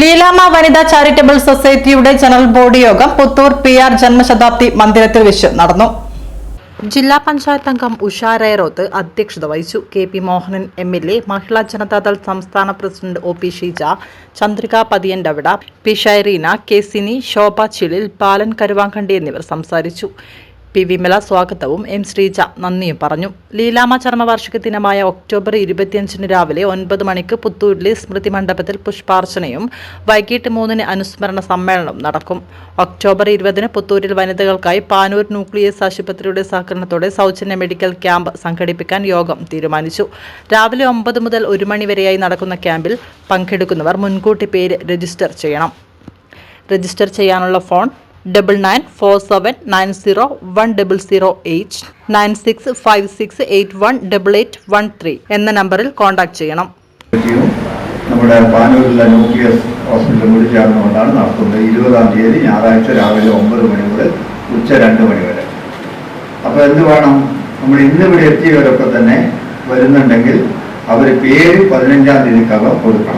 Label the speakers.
Speaker 1: ലീലാമ്മ വനിതാ ചാരിറ്റബിൾ സൊസൈറ്റിയുടെ general body യോഗം പുത്തൂർ PR ജന്മശതാബ്ദി മന്ദിരത്തിൽ വെച്ച് നടന്നു. ജില്ലാ പഞ്ചായത്ത് അംഗം ഉഷ റേറോത്ത് അധ്യക്ഷത വഹിച്ചു. KP മോഹനൻ MLA, മഹിളാ ജനതാദൾ സംസ്ഥാന president OP Sheeja, Chandrika Pathiyandavida, P Shaireena, K Sini, Shobha Chilil, Balan Karuvankandi എന്നിവർ സംസാരിച്ചു. P വിമല സ്വാഗതവും M ശ്രീജ നന്ദിയും പറഞ്ഞു. ലീലാമ്മ ചരമവാർഷിക ദിനമായ ഒക്ടോബർ 25 രാവിലെ 9 മണിക്ക് പുത്തൂരിലെ സ്മൃതി മണ്ഡപത്തിൽ പുഷ്പാർച്ചനയും വൈകിട്ട് 3 അനുസ്മരണ സമ്മേളനവും നടക്കും. ഒക്ടോബർ 20 പുത്തൂരിൽ വനിതകൾക്കായി പാനൂർ ന്യൂക്ലിയസ് ആശുപത്രിയുടെ സഹകരണത്തോടെ സൗജന്യ മെഡിക്കൽ ക്യാമ്പ് സംഘടിപ്പിക്കാൻ യോഗം തീരുമാനിച്ചു. രാവിലെ 9 മുതൽ 1 മണി വരെയായി നടക്കുന്ന ക്യാമ്പിൽ പങ്കെടുക്കുന്നവർ മുൻകൂട്ടി പേര് രജിസ്റ്റർ ചെയ്യണം. രജിസ്റ്റർ ചെയ്യാനുള്ള ഫോൺ 9947901008 9656818813 എന്ന നമ്പറിൽ കോൺടാക്ട് ചെയ്യണം.
Speaker 2: നമ്മുടെ പാനൂരിലെ ന്യൂക്ലിയസ് ഹോസ്പിറ്റൽ കൂടി ചേർന്നുകൊണ്ടാണ് നടത്തുന്നത്. 20-ാം തീയതി ഞായറാഴ്ച രാവിലെ 9 മണി മുതൽ ഉച്ച 2 മണി വരെ. അപ്പോൾ എന്ത് വേണം, നമ്മൾ ഇന്നിവിടെ എത്തിയവരൊക്കെ തന്നെ വരുന്നുണ്ടെങ്കിൽ അവർ പേര് 15-ാം തീയതിക്കകം കൊടുക്കണം.